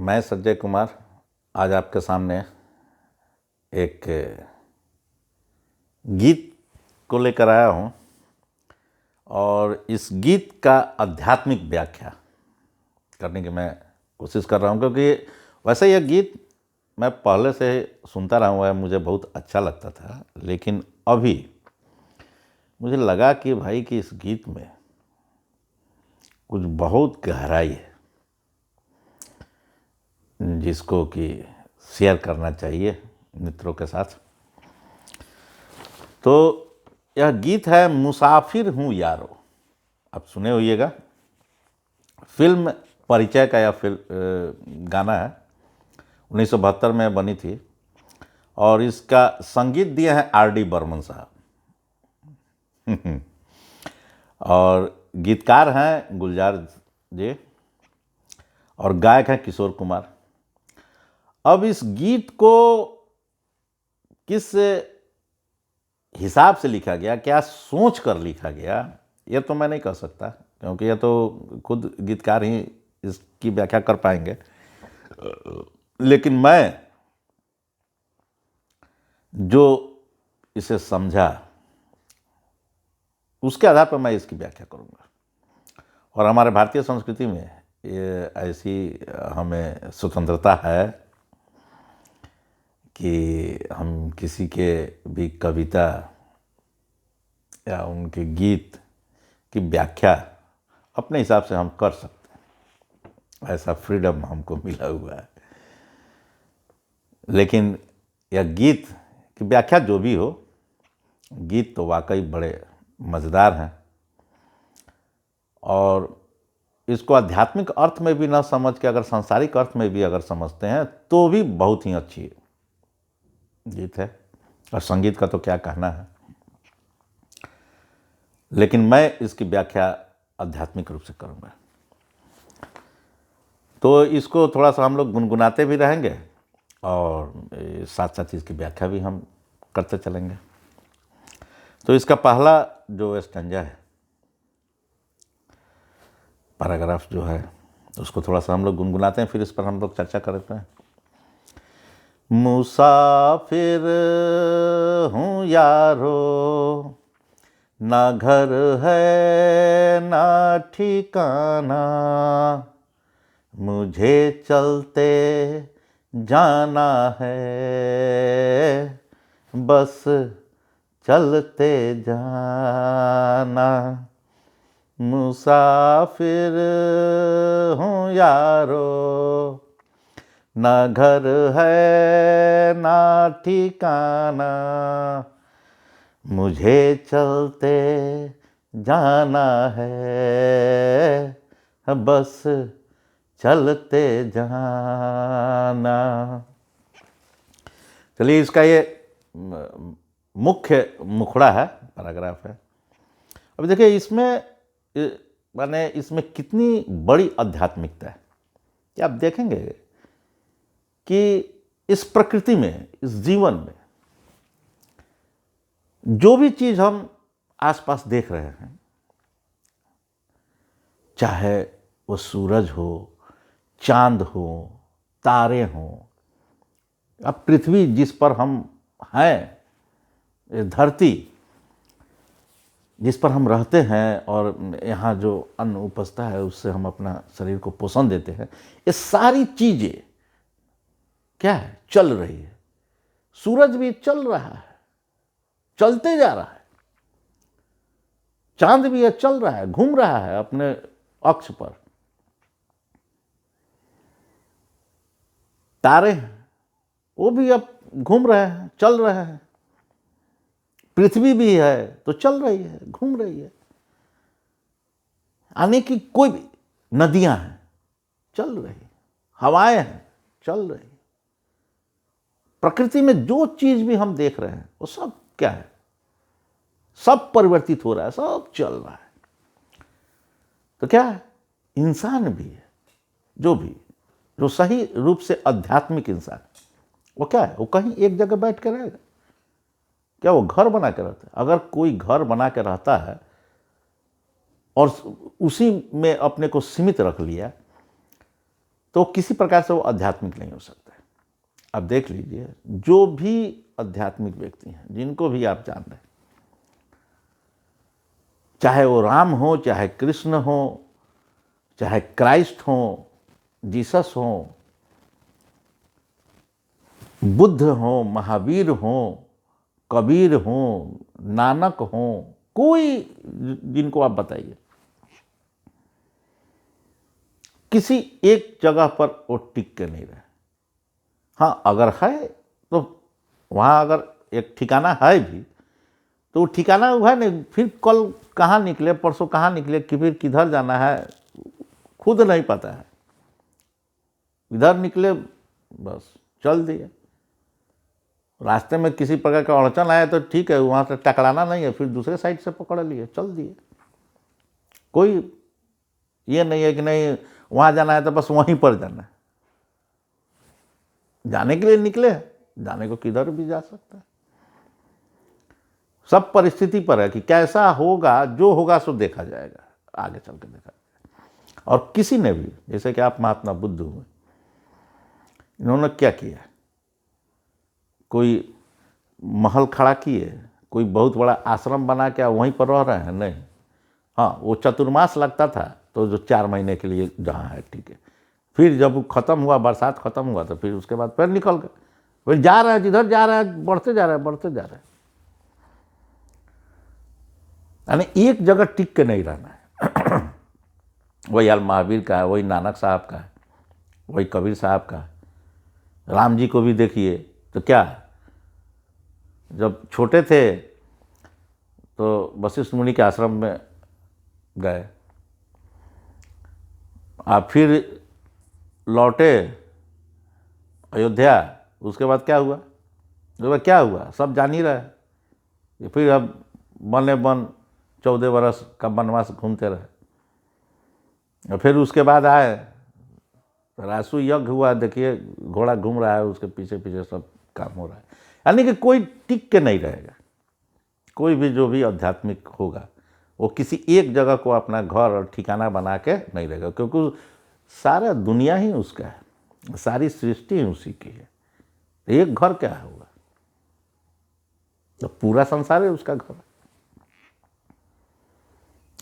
मैं संजय कुमार आज आपके सामने एक गीत को लेकर आया हूँ और इस गीत का आध्यात्मिक व्याख्या करने की मैं कोशिश कर रहा हूँ, क्योंकि वैसे यह गीत मैं पहले से सुनता रहा हूँ, मुझे बहुत अच्छा लगता था, लेकिन अभी मुझे लगा कि भाई कि इस गीत में कुछ बहुत गहराई है जिसको कि शेयर करना चाहिए मित्रों के साथ। तो यह गीत है मुसाफिर हूँ यारो, आप सुने होइएगा। फिल्म परिचय का यह गाना है, 1972 में बनी थी और इसका संगीत दिए हैं R.D. बर्मन साहब और गीतकार हैं गुलजार जी और गायक हैं किशोर कुमार। अब इस गीत को किस हिसाब से लिखा गया, क्या सोच कर लिखा गया, यह तो मैं नहीं कह सकता, क्योंकि यह तो खुद गीतकार ही इसकी व्याख्या कर पाएंगे। लेकिन मैं जो इसे समझा उसके आधार पर मैं इसकी व्याख्या करूंगा। और हमारे भारतीय संस्कृति में ये ऐसी हमें स्वतंत्रता है कि हम किसी के भी कविता या उनके गीत की व्याख्या अपने हिसाब से हम कर सकते हैं, ऐसा फ्रीडम हमको मिला हुआ है। लेकिन यह गीत की व्याख्या जो भी हो, गीत तो वाकई बड़े मज़ेदार हैं और इसको आध्यात्मिक अर्थ में भी ना समझ के अगर सांसारिक अर्थ में भी अगर समझते हैं तो भी बहुत ही अच्छी गीत है। और संगीत का तो क्या कहना है, लेकिन मैं इसकी व्याख्या आध्यात्मिक रूप से करूँगा। तो इसको थोड़ा सा हम लोग गुनगुनाते भी रहेंगे और साथ साथ इसकी व्याख्या भी हम करते चलेंगे। तो इसका पहला जो स्टैंजा है, पैराग्राफ जो है, उसको थोड़ा सा हम लोग गुनगुनाते हैं, फिर इस पर हम लोग चर्चा करते हैं। मुसाफिर हूँ यारो, ना घर है ना ठिकाना, मुझे चलते जाना है, बस चलते जाना। मुसाफिर हूँ यारो, ना घर है ना ठिकाना, मुझे चलते जाना है, बस चलते जाना। चलिए, इसका ये मुख्य मुखड़ा है, पैराग्राफ है। अब देखिए इसमें माने इसमें कितनी बड़ी आध्यात्मिकता है कि आप देखेंगे कि इस प्रकृति में, इस जीवन में जो भी चीज़ हम आसपास देख रहे हैं, चाहे वो सूरज हो, चांद हो, तारे हों, अब पृथ्वी जिस पर हम हैं, धरती जिस पर हम रहते हैं और यहाँ जो अन्न उपजता है उससे हम अपना शरीर को पोषण देते हैं, ये सारी चीज़ें क्या है, चल रही है। सूरज भी चल रहा है, चलते जा रहा है। चांद भी है, चल रहा है, घूम रहा है अपने अक्ष पर। तारे वो भी अब घूम रहे हैं, चल रहे हैं। पृथ्वी भी है तो चल रही है, घूम रही है। आने की कोई भी नदियां हैं, चल रही, हवाएं हैं, चल रही। प्रकृति में जो चीज भी हम देख रहे हैं वो सब क्या है, सब परिवर्तित हो रहा है, सब चल रहा है। तो क्या है, इंसान भी है, जो सही रूप से आध्यात्मिक इंसान, वो क्या है, वो कहीं एक जगह बैठ कर रहेगा क्या, वो घर बना के रहता है। अगर कोई घर बना के रहता है और उसी में अपने को सीमित रख लिया तो किसी प्रकार से वो आध्यात्मिक नहीं हो सकता है। अब देख लीजिए, जो भी आध्यात्मिक व्यक्ति हैं, जिनको भी आप जान रहे हैं, चाहे वो राम हो, चाहे कृष्ण हो, चाहे क्राइस्ट हो, जीसस हो, बुद्ध हो, महावीर हो, कबीर हो, नानक हो, कोई जिनको आप बताइए, किसी एक जगह पर वो टिक के नहीं रहे। हाँ, अगर है तो वहाँ अगर एक ठिकाना है भी, तो वो ठिकाना है नहीं, फिर कल कहाँ निकले, परसों कहाँ निकले, कि फिर किधर जाना है खुद नहीं पता है। इधर निकले, बस चल दिए। रास्ते में किसी प्रकार का अड़चन आया तो ठीक है, वहाँ से टकराना नहीं है, फिर दूसरे साइड से पकड़ लिए, चल दिए। कोई ये नहीं है कि नहीं वहाँ जाना है तो बस वहीं पर जाना है। जाने के लिए निकले, जाने को किधर भी जा सकता है। सब परिस्थिति पर है कि कैसा होगा, जो होगा सो देखा जाएगा, आगे चल के देखा जाएगा। और किसी ने भी, जैसे कि आप महात्मा बुद्ध हुए, इन्होंने क्या किया, कोई महल खड़ा किए, कोई बहुत बड़ा आश्रम बना के वहीं पर रह रहे हैं, नहीं। हाँ, वो चतुर्मास लगता था, तो जो 4 महीने के लिए जहाँ है ठीक है, फिर जब खत्म हुआ, बरसात खत्म हुआ, तो फिर उसके बाद फिर निकल गए, फिर जा रहे हैं जिधर जा रहे हैं, बढ़ते जा रहे हैं, बढ़ते जा रहे हैं। यानी एक जगह टिक के नहीं रहना है। वही हाल महावीर का है, वही नानक साहब का है, वही कबीर साहब का है। राम जी को भी देखिए, तो क्या, जब छोटे थे तो वशिष्ठ मुनि के आश्रम में गए, आप फिर लौटे अयोध्या, उसके बाद क्या हुआ, क्या हुआ सब जान ही रहे। फिर अब बने बन 14 बरस का वनवास घूमते रहे, और फिर उसके बाद आए, रासु यज्ञ हुआ, देखिए घोड़ा घूम रहा है, उसके पीछे पीछे सब काम हो रहा है। यानी कि कोई टिक के नहीं रहेगा। कोई भी जो भी आध्यात्मिक होगा, वो किसी एक जगह को अपना घर और ठिकाना बना के नहीं रहेगा, क्योंकि सारा दुनिया ही उसका है, सारी सृष्टि ही उसी की है। एक घर क्या होगा, तो पूरा संसार है उसका घर।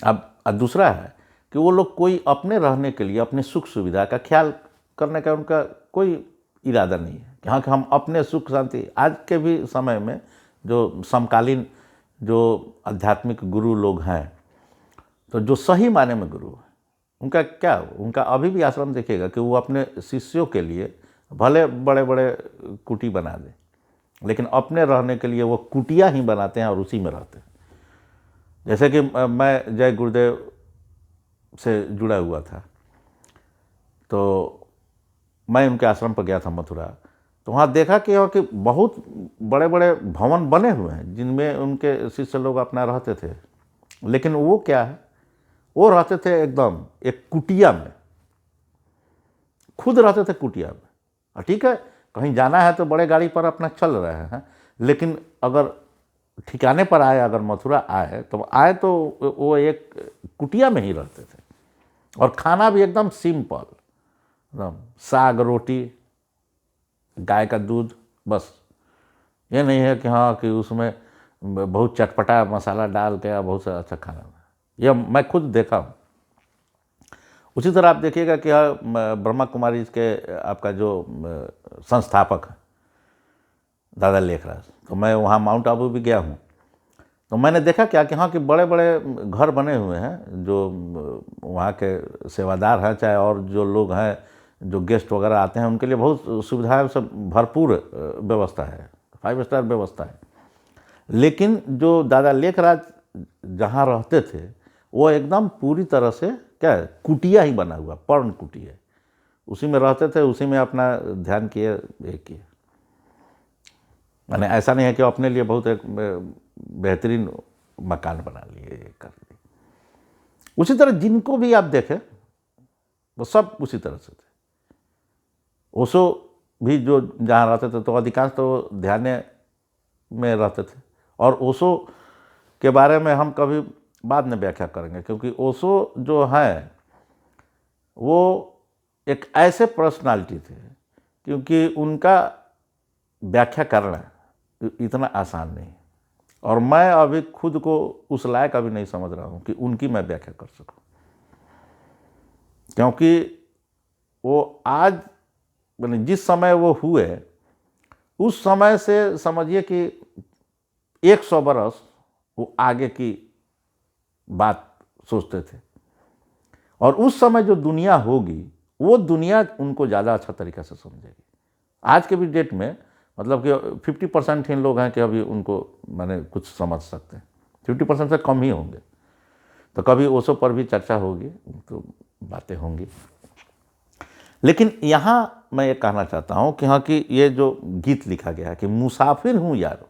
अब दूसरा है कि वो लोग कोई अपने रहने के लिए, अपने सुख सुविधा का ख्याल करने का उनका कोई इरादा नहीं है कि हाँ कि हम अपने सुख शांति। आज के भी समय में जो समकालीन जो आध्यात्मिक गुरु लोग हैं, तो जो सही माने में गुरु है, उनका क्या, उनका अभी भी आश्रम देखिएगा कि वो अपने शिष्यों के लिए भले बड़े बड़े कुटी बना दें, लेकिन अपने रहने के लिए वो कुटिया ही बनाते हैं और उसी में रहते हैं। जैसे कि मैं जय गुरुदेव से जुड़ा हुआ था, तो मैं उनके आश्रम पर गया था मथुरा, तो वहाँ देखा कि बहुत बड़े बड़े भवन बने हुए हैं जिनमें उनके शिष्य लोग अपना रहते थे। लेकिन वो क्या है, वो रहते थे एकदम एक कुटिया में, खुद रहते थे कुटिया में। और ठीक है, कहीं जाना है तो बड़े गाड़ी पर अपना चल रहे हैं, लेकिन अगर ठिकाने पर आए, अगर मथुरा आए तो वो एक कुटिया में ही रहते थे। और खाना भी एकदम सिंपल, एकदम साग रोटी, गाय का दूध, बस। ये नहीं है कि हाँ कि उसमें बहुत चटपटा मसाला डाल के बहुत सा अच्छा खाना, यह मैं खुद देखा हूँ। उसी तरह आप देखिएगा कि ब्रह्मा कुमारी के आपका जो संस्थापक है दादा लेखराज, तो मैं वहाँ माउंट आबू भी गया हूँ, तो मैंने देखा क्या कि हाँ कि बड़े बड़े घर बने हुए हैं, जो वहाँ के सेवादार हैं, चाहे और जो लोग हैं, जो गेस्ट वगैरह आते हैं, उनके लिए बहुत सुविधाएं सब भरपूर व्यवस्था है, 5 स्टार व्यवस्था है। लेकिन जो दादा लेखराज जहाँ रहते थे, वो एकदम पूरी तरह से क्या है, कुटिया ही बना हुआ, पर्ण कुटिया, उसी में रहते थे, उसी में अपना ध्यान किए, ये किए। मैंने ऐसा नहीं है कि अपने लिए बहुत एक बेहतरीन मकान बना लिए, कर लिए। उसी तरह जिनको भी आप देखें, वो सब उसी तरह से थे। ओशो भी जो जहाँ रहते थे, तो अधिकांश तो ध्यान में रहते थे। और ओशो के बारे में हम कभी बाद में व्याख्या करेंगे, क्योंकि ओशो जो है वो एक ऐसे पर्सनालिटी थे, क्योंकि उनका व्याख्या करना इतना आसान नहीं, और मैं अभी खुद को उस लायक अभी नहीं समझ रहा हूँ कि उनकी मैं व्याख्या कर सकूँ, क्योंकि वो आज मैंने जिस समय वो हुए उस समय से समझिए कि 100 बरस वो आगे की बात सोचते थे, और उस समय जो दुनिया होगी वो दुनिया उनको ज़्यादा अच्छा तरीक़ा से समझेगी। आज के भी डेट में मतलब कि 50% ही लोग हैं कि अभी उनको मैंने कुछ समझ सकते हैं, 50% से कम ही होंगे। तो कभी ओशो पर भी चर्चा होगी, तो बातें होंगी। लेकिन यहाँ मैं ये कहना चाहता हूँ कि हाँ, कि ये जो गीत लिखा गया है कि मुसाफिर हूँ यारो,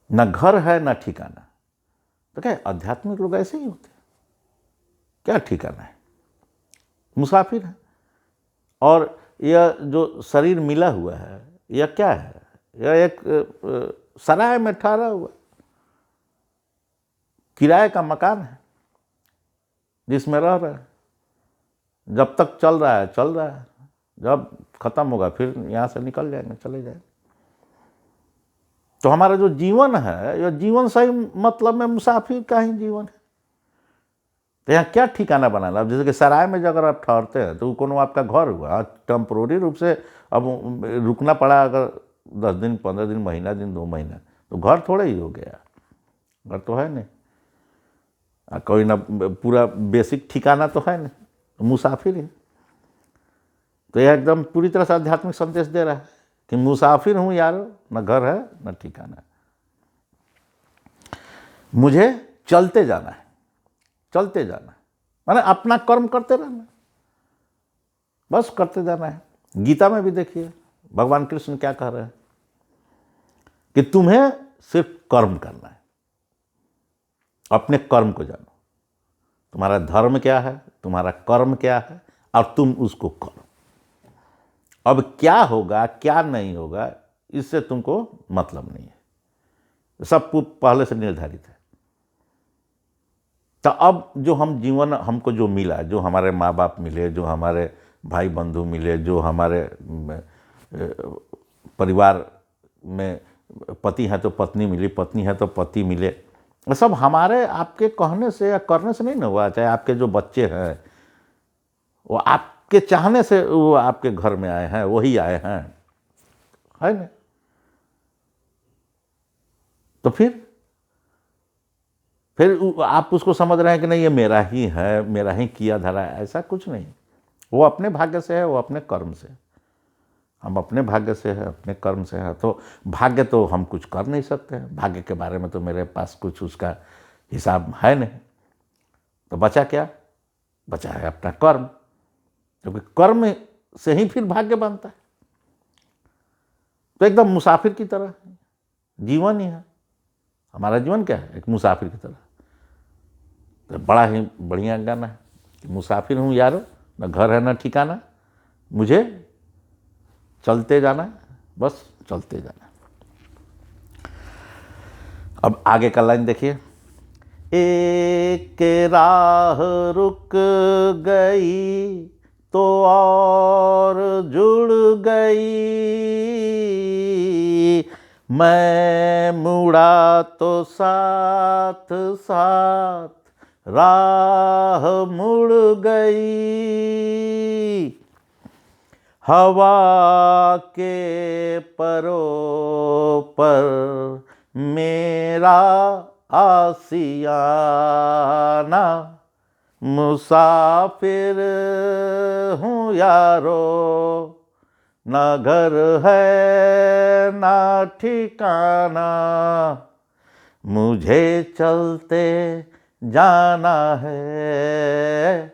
न घर है न ठिकाना। तो क्या आध्यात्मिक लोग ऐसे ही होते हैं? क्या ठिकाना है, मुसाफिर है। और यह जो शरीर मिला हुआ है यह क्या है? यह एक सराय में ठहरा हुआ किराए का मकान है जिसमें रह रहे हैं। जब तक चल रहा है चल रहा है, जब खत्म होगा फिर यहाँ से निकल जाएंगे, चले जाएंगे। तो हमारा जो जीवन है यह जीवन सही मतलब में मुसाफिर का ही जीवन है। तो यहाँ क्या ठिकाना बनाना? अब जैसे कि सराय में अगर आप ठहरते हैं तो कोनो आपका घर हुआ, टेम्पोररी रूप से अब रुकना पड़ा, अगर 10 दिन 15 दिन महीना दिन 2 महीना, तो घर थोड़े ही हो गया, घर तो है नहीं, कोई ना पूरा बेसिक ठिकाना तो है नहीं, मुसाफिर है। तो यह एकदम पूरी तरह से आध्यात्मिक संदेश दे रहा है कि मुसाफिर हूँ यारो, न घर है न ठिकाना, मुझे चलते जाना है। चलते जाना माने अपना कर्म करते रहना, बस करते जाना है। गीता में भी देखिए भगवान कृष्ण क्या कह रहे हैं कि तुम्हें सिर्फ कर्म करना है, अपने कर्म को जानो, तुम्हारा धर्म क्या है, तुम्हारा कर्म क्या है, और तुम उसको करो। अब क्या होगा क्या नहीं होगा इससे तुमको मतलब नहीं है, सब पहले से निर्धारित है। तो अब जो हम जीवन हमको जो मिला, जो हमारे माँ बाप मिले, जो हमारे भाई बंधु मिले, जो हमारे परिवार में पति है तो पत्नी मिली, पत्नी है तो पति मिले, सब हमारे आपके कहने से या करने से नहीं ना हुआ। चाहे आपके जो बच्चे हैं वो आपके चाहने से वो आपके घर में आए हैं, वही आए हैं, है ना? तो फिर आप उसको समझ रहे हैं कि नहीं ये मेरा ही है, मेरा ही किया धरा है, ऐसा कुछ नहीं। वो अपने भाग्य से है, वो अपने कर्म से। हम अपने भाग्य से है, अपने कर्म से है। तो भाग्य तो हम कुछ कर नहीं सकते हैं, भाग्य के बारे में तो मेरे पास कुछ उसका हिसाब है नहीं। तो बचा क्या? बचा है अपना कर्म, क्योंकि कर्म से ही फिर भाग्य बनता है। तो एकदम मुसाफिर की तरह जीवन ही है हमारा। जीवन क्या है? एक मुसाफिर की तरह। तो बड़ा ही बढ़िया गाना है कि मुसाफिर हूँ यारो, न घर है न ठिकाना, मुझे चलते जाना, बस चलते जाना। अब आगे का लाइन देखिए, एक राह रुक गई तो और जुड़ गई, मैं मुड़ा तो साथ साथ राह मुड़ गई, हवा के परों पर मेरा आसियाना, मुसाफिर हूँ यारो, न घर है न ठिकाना, मुझे चलते जाना है,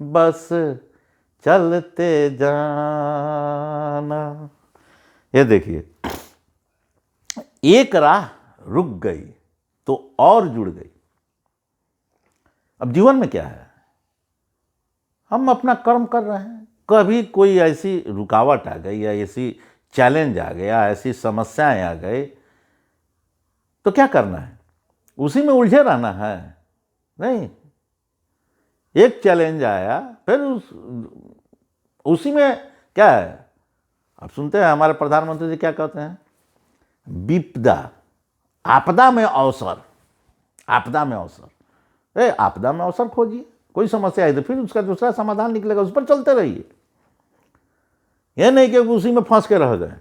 बस चलते जाना। ये देखिए, एक राह रुक गई तो और जुड़ गई। अब जीवन में क्या है? हम अपना कर्म कर रहे हैं, कभी कोई ऐसी रुकावट आ गई या ऐसी चैलेंज आ गया, ऐसी समस्याएं आ गई, तो क्या करना है? उसी में उलझे रहना है? नहीं, एक चैलेंज आया, फिर उसी में क्या है, आप सुनते हैं हमारे प्रधानमंत्री जी क्या कहते हैं, विपदा, आपदा में अवसर, आपदा में अवसर। आपदा में अवसर खोजिए, कोई समस्या आई तो फिर उसका दूसरा समाधान निकलेगा, उस पर चलते रहिए। यह नहीं कि उसी में फंस के रह गए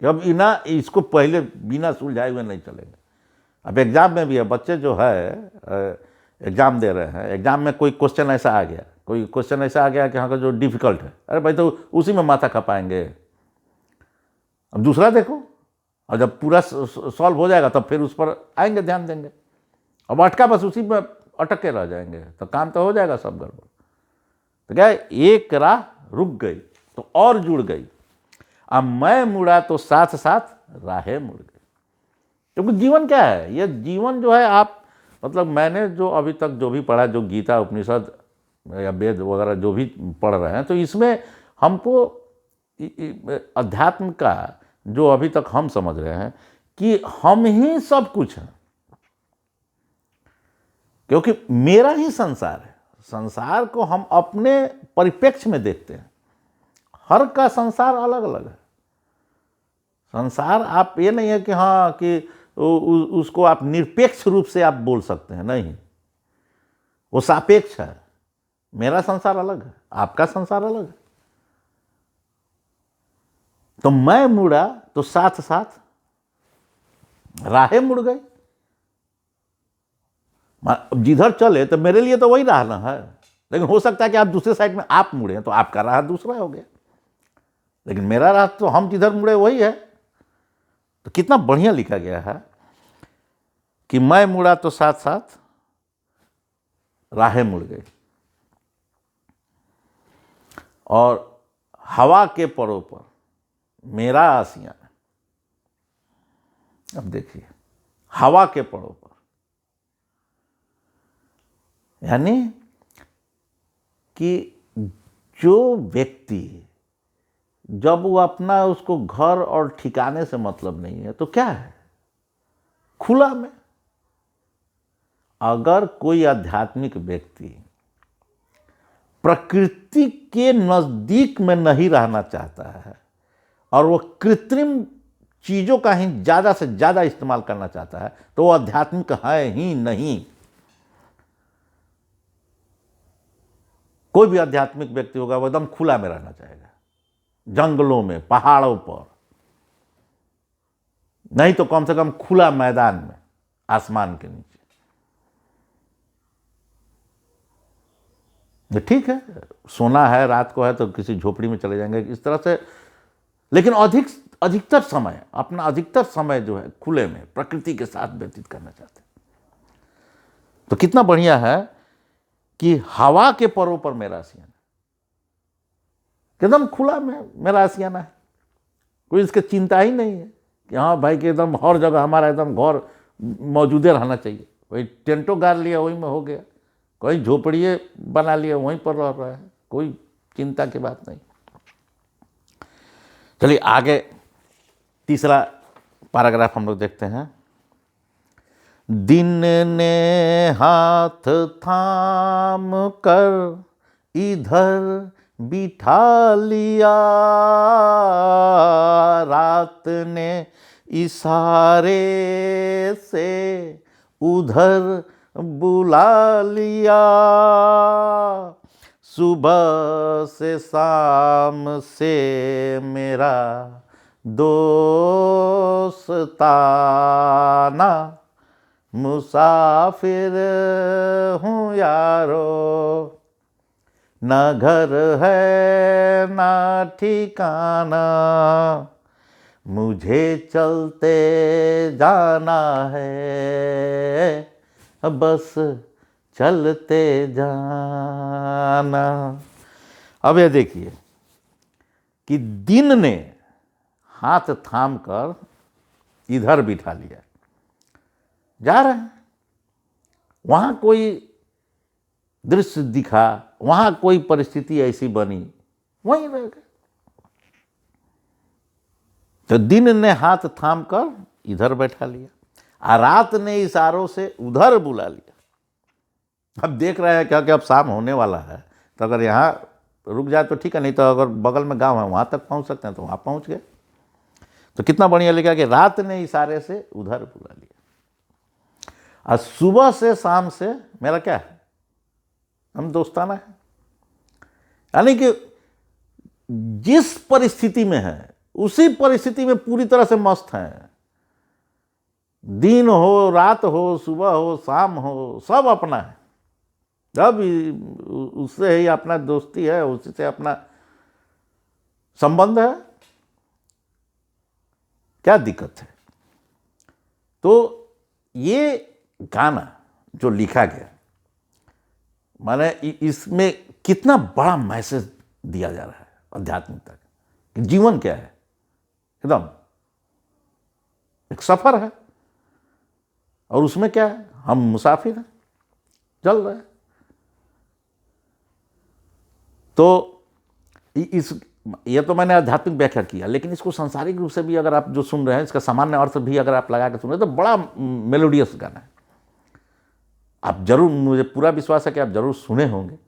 कि अब इना इसको पहले बिना सुलझाए हुए नहीं चलेगा। अब एग्जाम में भी है, बच्चे जो है एग्जाम दे रहे हैं, एग्जाम में कोई क्वेश्चन ऐसा आ गया, कोई क्वेश्चन ऐसा आ गया कि हाँ का जो डिफिकल्ट है, अरे भाई तो उसी में माथा खपाएंगे, अब दूसरा देखो, और जब पूरा सॉल्व हो जाएगा तब फिर उस पर आएंगे, ध्यान देंगे। अब अटका बस उसी में अटक के रह जाएंगे तो काम तो हो जाएगा सब गड़बड़। तो क्या एक राह रुक गई तो और जुड़ गई, अब मैं मुड़ा तो साथ साथ राहें मुड़ गई। क्योंकि जीवन क्या है, ये जीवन जो है, आप मतलब मैंने जो अभी तक जो भी पढ़ा, जो गीता उपनिषद या वेद वगैरह जो भी पढ़ रहे हैं, तो इसमें हमको अध्यात्म का जो अभी तक हम समझ रहे हैं कि हम ही सब कुछ हैं, क्योंकि मेरा ही संसार है। संसार को हम अपने परिप्रेक्ष्य में देखते हैं, हर का संसार अलग अलग है। संसार आप ये नहीं है कि हाँ कि उसको आप निरपेक्ष रूप से आप बोल सकते हैं, नहीं, वो सापेक्ष है। मेरा संसार अलग है, आपका संसार अलग है। तो मैं मुड़ा तो साथ साथ राहें मुड़ गई। जिधर चले तो मेरे लिए तो वही राह ना है, लेकिन हो सकता है कि आप दूसरे साइड में आप मुड़े तो आपका राह दूसरा हो गया, लेकिन मेरा राह तो हम जिधर मुड़े वही है। तो कितना बढ़िया लिखा गया है कि मैं मुड़ा तो साथ साथ राहें मुड़ गई, और हवा के परों पर मेरा आशियाना। अब देखिए, हवा के परों पर, यानी कि जो व्यक्ति, जब वो अपना उसको घर और ठिकाने से मतलब नहीं है तो क्या है, खुला में। अगर कोई आध्यात्मिक व्यक्ति प्रकृति के नजदीक में नहीं रहना चाहता है और वो कृत्रिम चीजों का ही ज्यादा से ज्यादा इस्तेमाल करना चाहता है, तो वो आध्यात्मिक है ही नहीं। कोई भी आध्यात्मिक व्यक्ति होगा वो एकदम खुला में रहना चाहेगा, जंगलों में, पहाड़ों पर, नहीं तो कम से कम खुला मैदान में, आसमान के नीचे। ठीक है, सोना है, रात को है तो किसी झोपड़ी में चले जाएंगे इस तरह से, लेकिन अधिकतर समय, अपना अधिकतर समय जो है खुले में प्रकृति के साथ व्यतीत करना चाहते हैं। तो कितना बढ़िया है कि हवा के परों पर मेरा आशियाना, एकदम खुला में मेरा आशियाना है, कोई इसकी चिंता ही नहीं है कि हाँ भाई कि एकदम हर जगह हमारा एकदम घर मौजूदे रहना चाहिए। कोई टेंटो गाड़ लिया वहीं में हो गया, कोई झोपड़िए बना लिया वहीं पर रह रहा है, कोई चिंता की बात नहीं। चलिए आगे तीसरा पैराग्राफ हम लोग देखते हैं। दिन ने हाथ थाम कर इधर बिठा लिया, रात ने इशारे से उधर बुला लिया, सुबह से शाम से मेरा दोस्ताना, मुसाफिर हूँ यारो, न घर है न ठिकाना, मुझे चलते जाना है, बस चलते जाना। अब ये देखिए कि दिन ने हाथ थाम कर इधर बिठा लिया, जा रहे हैं, वहां कोई दृश्य दिखा, वहां कोई परिस्थिति ऐसी बनी, वहीं रह गए। तो दिन ने हाथ थाम कर इधर बैठा लिया, और रात ने इशारों से उधर बुला लिया। अब देख रहे हैं क्या कि अब शाम होने वाला है, तो अगर यहाँ रुक जाए तो ठीक है, नहीं तो अगर बगल में गांव है वहाँ तक पहुँच सकते हैं तो वहाँ पहुँच गए। तो कितना बढ़िया लिखा कि रात ने इशारे से उधर बुला लिया, और सुबह से शाम से मेरा क्या है, हम दोस्ताना है। यानी कि जिस परिस्थिति में है उसी परिस्थिति में पूरी तरह से मस्त हैं। दिन हो, रात हो, सुबह हो, शाम हो, सब अपना है। अब उससे ही अपना दोस्ती है, उसी से अपना संबंध है, क्या दिक्कत है। तो ये गाना जो लिखा गया, माने इसमें कितना बड़ा मैसेज दिया जा रहा है आध्यात्मिकता का, कि जीवन क्या है, एकदम एक सफर है, और उसमें क्या है, हम मुसाफिर हैं, चल रहे हैं। तो ये तो मैंने आध्यात्मिक व्याख्या किया, लेकिन इसको सांसारिक रूप से भी अगर आप जो सुन रहे हैं, इसका सामान्य अर्थ भी अगर आप लगा के सुन रहे हैं, तो बड़ा मेलोडियस गाना है। आप जरूर, मुझे पूरा विश्वास है कि आप जरूर सुने होंगे,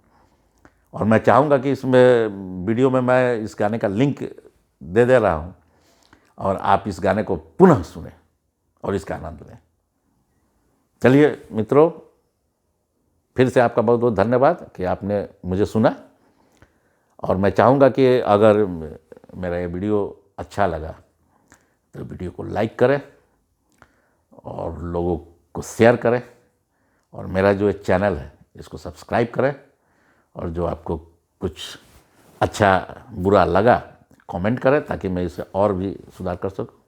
और मैं चाहूँगा कि इसमें वीडियो में मैं इस गाने का लिंक दे रहा हूँ, और आप इस गाने को पुनः सुने और इसका आनंद लें। चलिए मित्रों, फिर से आपका बहुत बहुत धन्यवाद कि आपने मुझे सुना, और मैं चाहूँगा कि अगर मेरा ये वीडियो अच्छा लगा तो वीडियो को लाइक करें और लोगों को शेयर करें, और मेरा जो एक चैनल है इसको सब्सक्राइब करें, और जो आपको कुछ अच्छा बुरा लगा कमेंट करें, ताकि मैं इसे और भी सुधार कर सकूं।